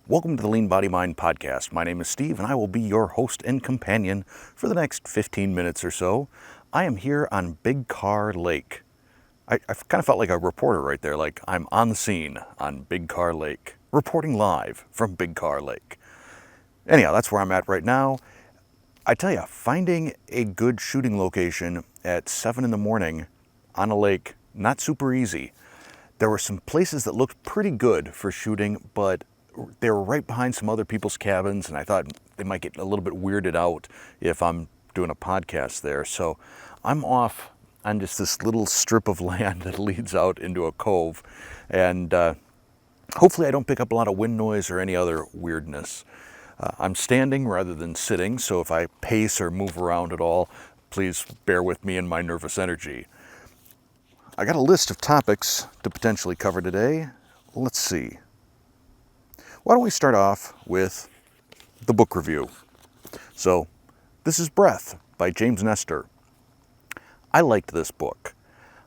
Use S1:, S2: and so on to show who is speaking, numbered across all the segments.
S1: Welcome to the LeanBodyMind Podcast. My name is Steve, and I will be your host and companion for the next 15 minutes or so. I am here on Big Carr Lake. I kind of felt like a reporter right there, like I'm on the scene on Big Carr Lake, reporting live from Big Carr Lake. Anyhow, that's where I'm at right now. I tell you, finding a good shooting location at 7 in the morning on a lake, not super easy. There were some places that looked pretty good for shooting, but they were right behind some other people's cabins, and I thought they might get a little bit weirded out if I'm doing a podcast there. So I'm off on just this little strip of land that leads out into a cove, and hopefully I don't pick up a lot of wind noise or any other weirdness. I'm standing rather than sitting, so if I pace or move around at all, please bear with me and my nervous energy. I got a list of topics to potentially cover today. Let's see. Why don't we start off with the book review? So, this is Breath by James Nestor. I liked this book.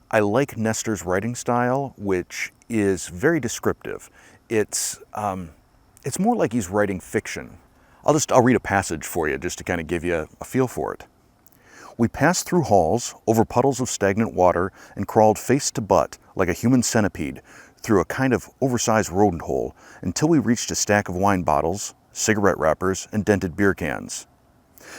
S1: I like Nestor's writing style, which is very descriptive. It's more like he's writing fiction. I'll read a passage for you just to kind of give you a feel for it. We passed through halls, over puddles of stagnant water, and crawled face to butt like a human centipede through a kind of oversized rodent hole until we reached a stack of wine bottles, cigarette wrappers, and dented beer cans.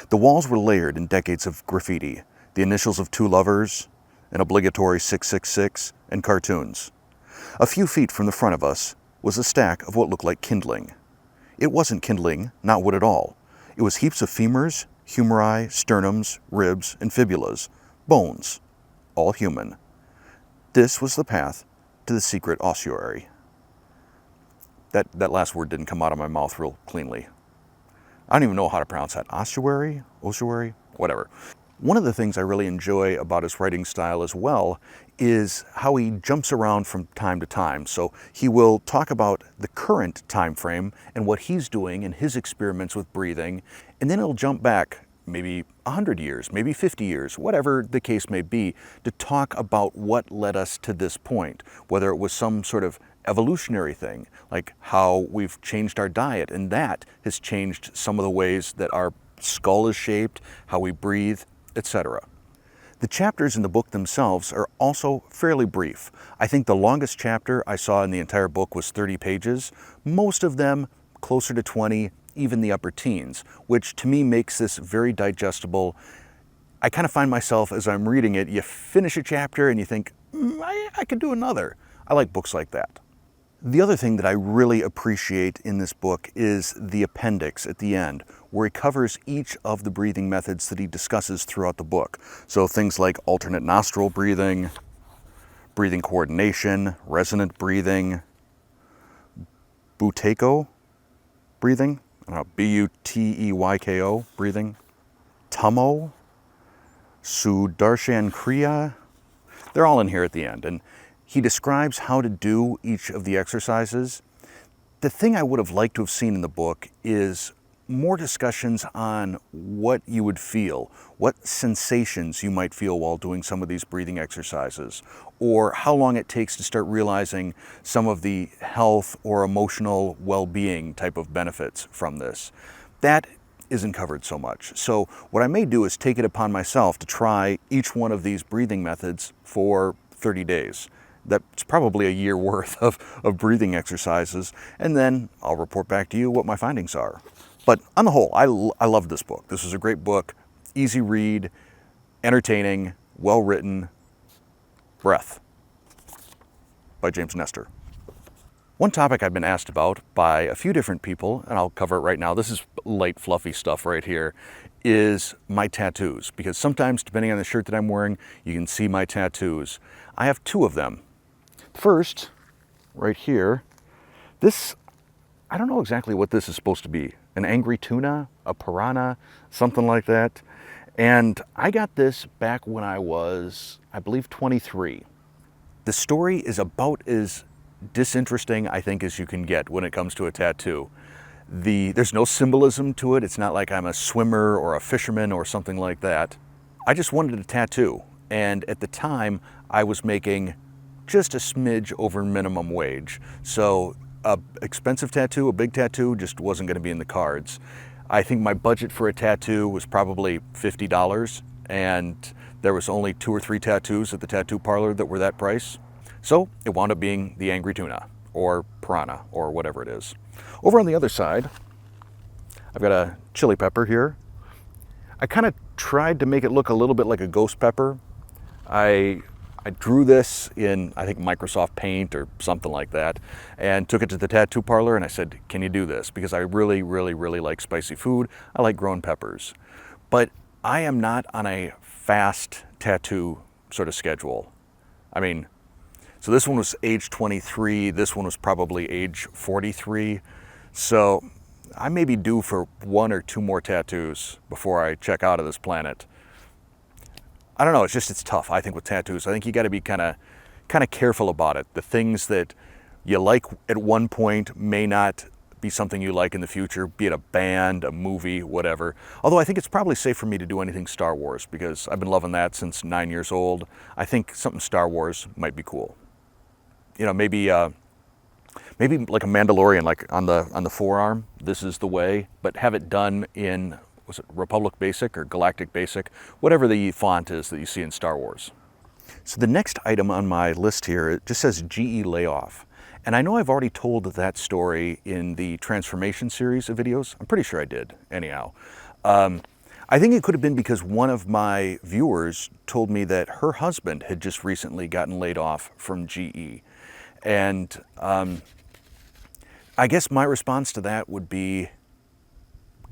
S1: The walls were layered in decades of graffiti, the initials of two lovers, an obligatory 666, and cartoons. A few feet from the front of us was a stack of what looked like kindling. It wasn't kindling, not wood at all. It was heaps of femurs, humeri, sternums, ribs, and fibulas, bones, all human. This was the path to the secret ossuary. That last word didn't come out of my mouth real cleanly. I don't even know how to pronounce that. Ossuary? Ossuary? Whatever. One of the things I really enjoy about his writing style as well is how he jumps around from time to time. So he will talk about the current time frame and what he's doing in his experiments with breathing, and then he'll jump back maybe 100 years, maybe 50 years, whatever the case may be, to talk about what led us to this point, whether it was some sort of evolutionary thing, like how we've changed our diet, and that has changed some of the ways that our skull is shaped, how we breathe, etc. The chapters in the book themselves are also fairly brief. I think the longest chapter I saw in the entire book was 30 pages, most of them closer to 20, even the upper teens, which to me makes this very digestible. I kind of find myself, as I'm reading it, you finish a chapter and you think, I could do another. I like books like that. The other thing that I really appreciate in this book is the appendix at the end, where he covers each of the breathing methods that he discusses throughout the book. So things like alternate nostril breathing, breathing coordination, resonant breathing, buteyko breathing, Buteyko breathing, Tummo, Sudarshan Kriya. They're all in here at the end. And he describes how to do each of the exercises. The thing I would have liked to have seen in the book is more discussions on what you would feel, what sensations you might feel while doing some of these breathing exercises, or how long it takes to start realizing some of the health or emotional well-being type of benefits from this. That isn't covered so much. So what I may do is take it upon myself to try each one of these breathing methods for 30 days. That's probably a year worth of breathing exercises, and then I'll report back to you what my findings are. But on the whole, I love this book. This is a great book, easy read, entertaining, well-written. Breath by James Nestor. One topic I've been asked about by a few different people, and I'll cover it right now, this is light, fluffy stuff right here, is my tattoos. Because sometimes, depending on the shirt that I'm wearing, you can see my tattoos. I have two of them. First, right here, this, I don't know exactly what this is supposed to be. An angry tuna, a piranha, something like that. And I got this back when I was, I believe, 23. The story is about as disinteresting, I think, as you can get when it comes to a tattoo. There's no symbolism to it. It's not like I'm a swimmer or a fisherman or something like that. I just wanted a tattoo. And at the time, I was making just a smidge over minimum wage. So a expensive tattoo, a big tattoo, just wasn't going to be in the cards. I think my budget for a tattoo was probably $50, and there was only 2 or 3 tattoos at the tattoo parlor that were that price. So it wound up being the angry tuna, or piranha, or whatever it is. Over on the other side, I've got a chili pepper here. I kind of tried to make it look a little bit like a ghost pepper. I drew this in, I think, Microsoft Paint or something like that, and took it to the tattoo parlor and I said, can you do this? Because I really, really, really like spicy food. I like growing peppers. But I am not on a fast tattoo sort of schedule. I mean, so this one was age 23, this one was probably age 43. So I may be due for 1 or 2 more tattoos before I check out of this planet. I don't know, it's tough, I think, with tattoos. I think you gotta be kind of careful about it. The things that you like at one point may not be something you like in the future, be it a band, a movie, whatever. Although I think it's probably safe for me to do anything Star Wars, because I've been loving that since 9 years old. I think something Star Wars might be cool. You know, maybe like a Mandalorian, like on the forearm, this is the way, but have it done in, was it Republic Basic or Galactic Basic, whatever the font is that you see in Star Wars. So the next item on my list here, it just says GE layoff. And I know I've already told that story in the transformation series of videos. I'm pretty sure I did, anyhow. I think it could have been because one of my viewers told me that her husband had just recently gotten laid off from GE. And I guess my response to that would be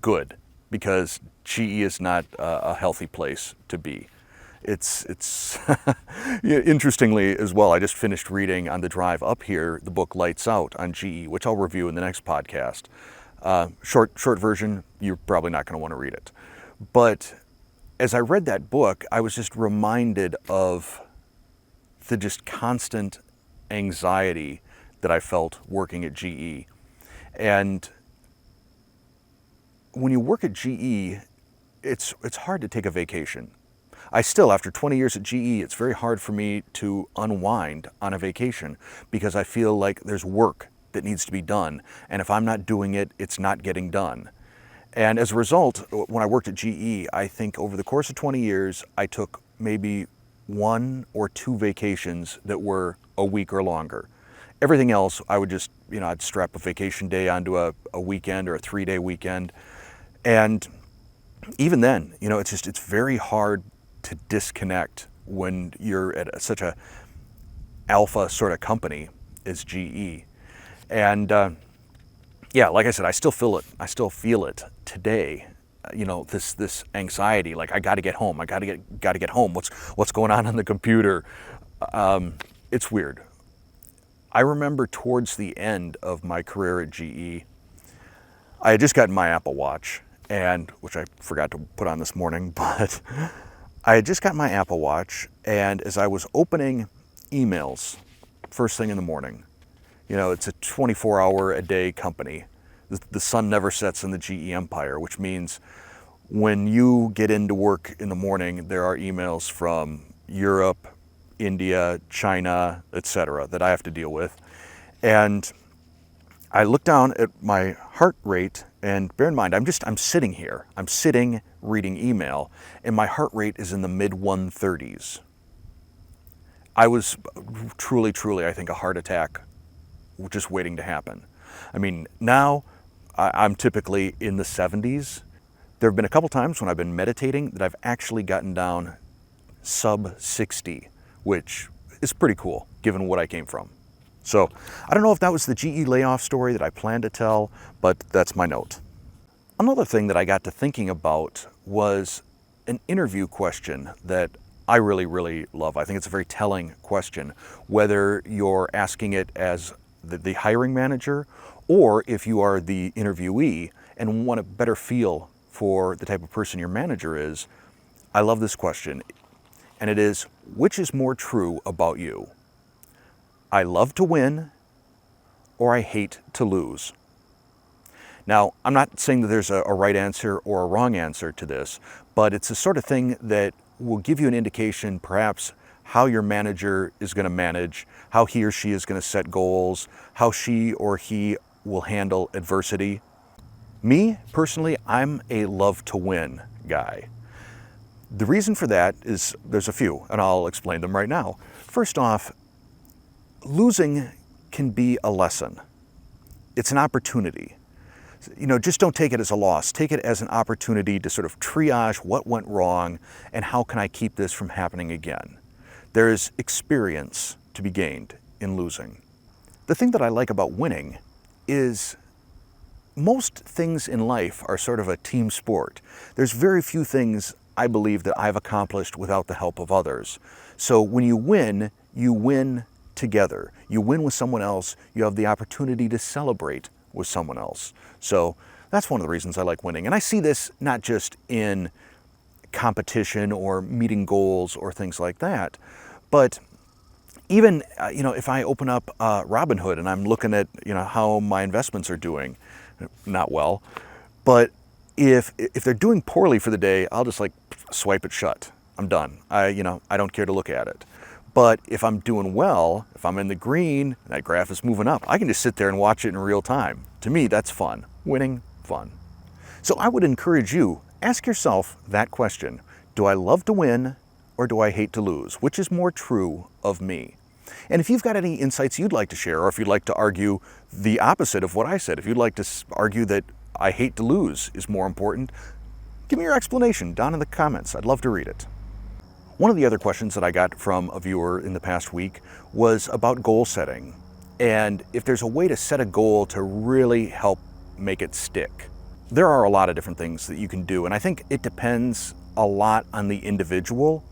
S1: good, because GE is not a healthy place to be. It's interestingly as well, I just finished reading on the drive up here the book Lights Out on GE, which I'll review in the next podcast. Short version, you're probably not going to want to read it. But as I read that book, I was just reminded of the just constant anxiety that I felt working at GE. And when you work at GE, it's hard to take a vacation. I still, after 20 years at GE, it's very hard for me to unwind on a vacation, because I feel like there's work that needs to be done. And if I'm not doing it, it's not getting done. And as a result, when I worked at GE, I think over the course of 20 years, I took maybe 1 or 2 vacations that were a week or longer. Everything else, I would just, I'd strap a vacation day onto a weekend or a 3-day weekend. And even then, it's very hard to disconnect when you're at such a alpha sort of company as GE. And yeah, like I said, I still feel it today. This anxiety, like I got to get home. I got to get home. What's going on the computer? It's weird. I remember towards the end of my career at GE, I had just gotten my Apple Watch, and which I forgot to put on this morning, but I had just got my Apple Watch, and as I was opening emails first thing in the morning, it's a 24-hour-a-day company. The sun never sets in the GE empire, which means when you get into work in the morning, there are emails from Europe, India, China, etc. that I have to deal with. And I look down at my heart rate, and bear in mind, I'm sitting here. I'm sitting reading email, and my heart rate is in the mid-130s. I was truly, I think, a heart attack just waiting to happen. I mean, now I'm typically in the 70s. There have been a couple times when I've been meditating that I've actually gotten down sub 60, which is pretty cool given what I came from. So I don't know if that was the GE layoff story that I planned to tell, but that's my note. Another thing that I got to thinking about was an interview question that I really love. I think it's a very telling question, whether you're asking it as the hiring manager, or if you are the interviewee and want a better feel for the type of person your manager is. I love this question, and it is, which is more true about you? I love to win, or I hate to lose. Now, I'm not saying that there's a right answer or a wrong answer to this, but it's the sort of thing that will give you an indication perhaps how your manager is going to manage, how he or she is going to set goals, how she or he will handle adversity. Me, personally, I'm a love to win guy. The reason for that is there's a few, and I'll explain them right now. First off, losing can be a lesson. It's an opportunity. Just don't take it as a loss. Take it as an opportunity to sort of triage what went wrong and how can I keep this from happening again. There's experience to be gained in losing. The thing that I like about winning is most things in life are sort of a team sport. There's very few things I believe that I've accomplished without the help of others. So when you win together. You win with someone else, you have the opportunity to celebrate with someone else. So that's one of the reasons I like winning. And I see this not just in competition or meeting goals or things like that, but even, if I open up Robinhood and I'm looking at, how my investments are doing, not well, but if they're doing poorly for the day, I'll just swipe it shut. I'm done. I don't care to look at it. But if I'm doing well, if I'm in the green, and that graph is moving up, I can just sit there and watch it in real time. To me, that's fun. Winning, fun. So I would encourage you, ask yourself that question. Do I love to win or do I hate to lose? Which is more true of me? And if you've got any insights you'd like to share, or if you'd like to argue the opposite of what I said, if you'd like to argue that I hate to lose is more important, give me your explanation down in the comments. I'd love to read it. One of the other questions that I got from a viewer in the past week was about goal setting, and if there's a way to set a goal to really help make it stick. There are a lot of different things that you can do, and I think it depends a lot on the individual.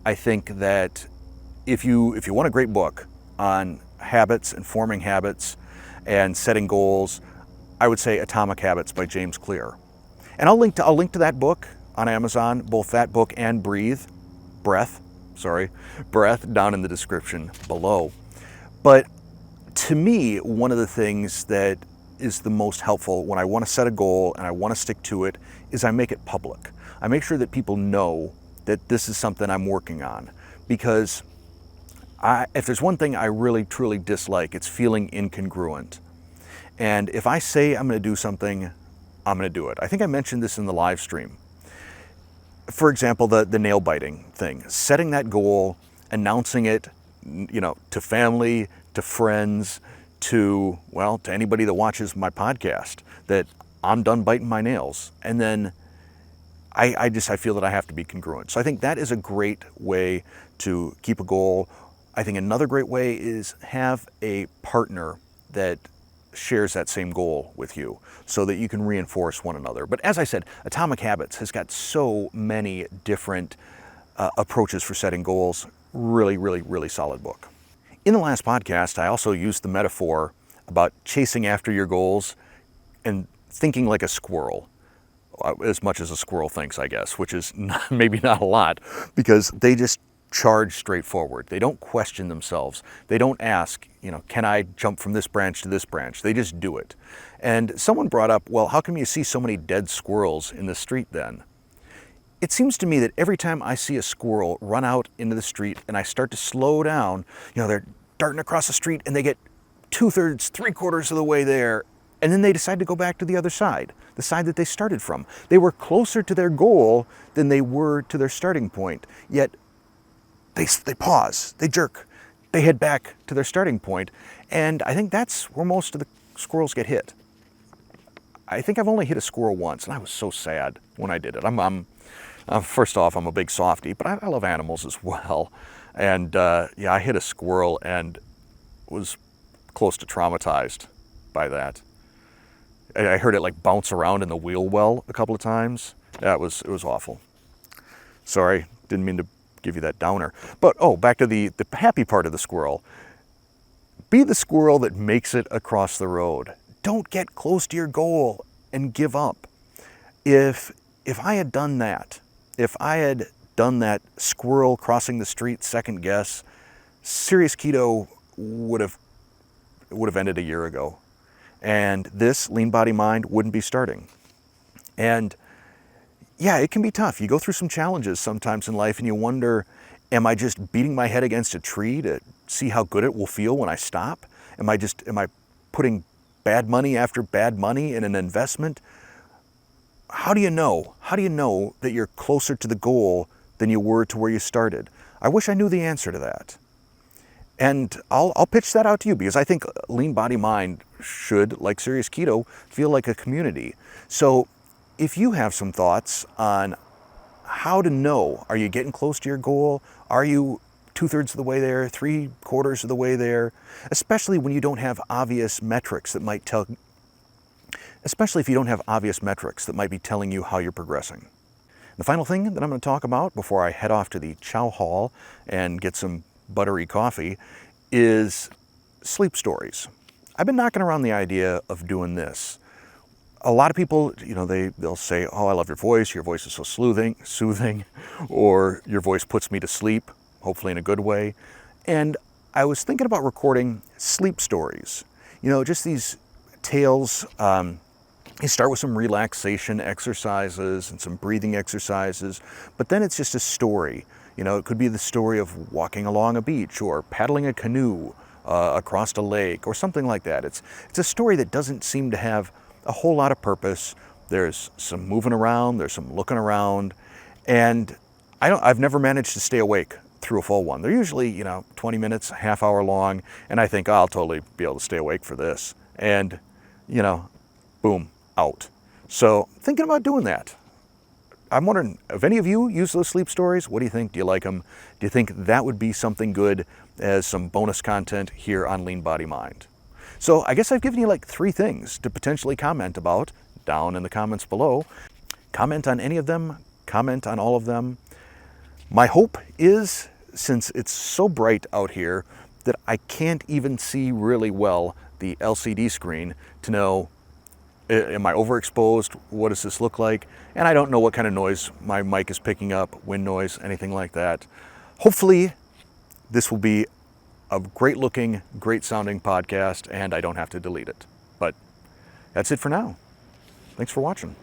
S1: I think that if you want a great book on habits and forming habits and setting goals, I would say Atomic Habits by James Clear. And I'll link to that book on Amazon, both that book and Breath down in the description below. But to me, one of the things that is the most helpful when I want to set a goal and I want to stick to it is I make it public. I make sure that people know that this is something I'm working on, because if there's one thing I really truly dislike, it's feeling incongruent. And if I say I'm going to do something, I'm going to do it. I think I mentioned this in the live stream. For example, the nail biting thing, setting that goal, announcing it, to family, to friends, to anybody that watches my podcast, that I'm done biting my nails. And then I feel that I have to be congruent. So I think that is a great way to keep a goal. I think another great way is have a partner that shares that same goal with you so that you can reinforce one another. But as I said, Atomic Habits has got so many different approaches for setting goals. Really, really, really solid book. In the last podcast, I also used the metaphor about chasing after your goals and thinking like a squirrel, as much as a squirrel thinks, I guess, which is maybe not a lot, because they just charge straight forward. They don't question themselves. They don't ask, can I jump from this branch to this branch? They just do it. And someone brought up, well, how come you see so many dead squirrels in the street then? It seems to me that every time I see a squirrel run out into the street and I start to slow down, they're darting across the street and they get 2/3, 3/4 of the way there, and then they decide to go back to the other side, the side that they started from. They were closer to their goal than they were to their starting point, yet they pause, they jerk, they head back to their starting point, and I think that's where most of the squirrels get hit. I think I've only hit a squirrel once, and I was so sad when I did it. First off, I'm a big softie, but I love animals as well. And I hit a squirrel and was close to traumatized by that. I heard it bounce around in the wheel well a couple of times. Yeah, it was awful. Sorry, didn't mean to give you that downer. But back to the happy part of the squirrel. Be the squirrel that makes it across the road. Don't get close to your goal and give up. If I had done that, squirrel crossing the street second guess, Serious Keto would have ended a year ago. And this LeanBodyMind wouldn't be starting. And yeah, it can be tough. You go through some challenges sometimes in life and you wonder, Am I just beating my head against a tree to see how good it will feel when I stop? Am I putting bad money after bad money in an investment? How do you know? How do you know that you're closer to the goal than you were to where you started? I wish I knew the answer to that. And I'll pitch that out to you, because I think LeanBodyMind should, like Serious Keto, feel like a community. So if you have some thoughts on how to know, are you getting close to your goal? Are you 2/3 of the way there, 3/4 of the way there? Especially when you don't have obvious metrics that might tell, especially if you don't have obvious metrics that might be telling you how you're progressing. The final thing that I'm going to talk about before I head off to the chow hall and get some buttery coffee is sleep stories. I've been knocking around the idea of doing this. A lot of people, they'll say, oh, I love your voice is so soothing, or your voice puts me to sleep, hopefully in a good way. And I was thinking about recording sleep stories, just these tales. You start with some relaxation exercises and some breathing exercises, but then it's just a story. It could be the story of walking along a beach or paddling a canoe across a lake or something like that. It's a story that doesn't seem to have a whole lot of purpose. There's some moving around, there's some looking around, and I've never managed to stay awake through a full one. They're usually, 20 minutes, half hour long, and I think, I'll totally be able to stay awake for this. And, boom, out. So thinking about doing that. I'm wondering, if any of you use those sleep stories, what do you think? Do you like them? Do you think that would be something good as some bonus content here on LeanBodyMind? So I guess I've given you like 3 things to potentially comment about down in the comments below. Comment on any of them, comment on all of them. My hope is, since it's so bright out here that I can't even see really well the LCD screen to know, am I overexposed? What does this look like? And I don't know what kind of noise my mic is picking up, wind noise, anything like that. Hopefully this will be a great looking, great sounding podcast and I don't have to delete it. But that's it for now. Thanks for watching.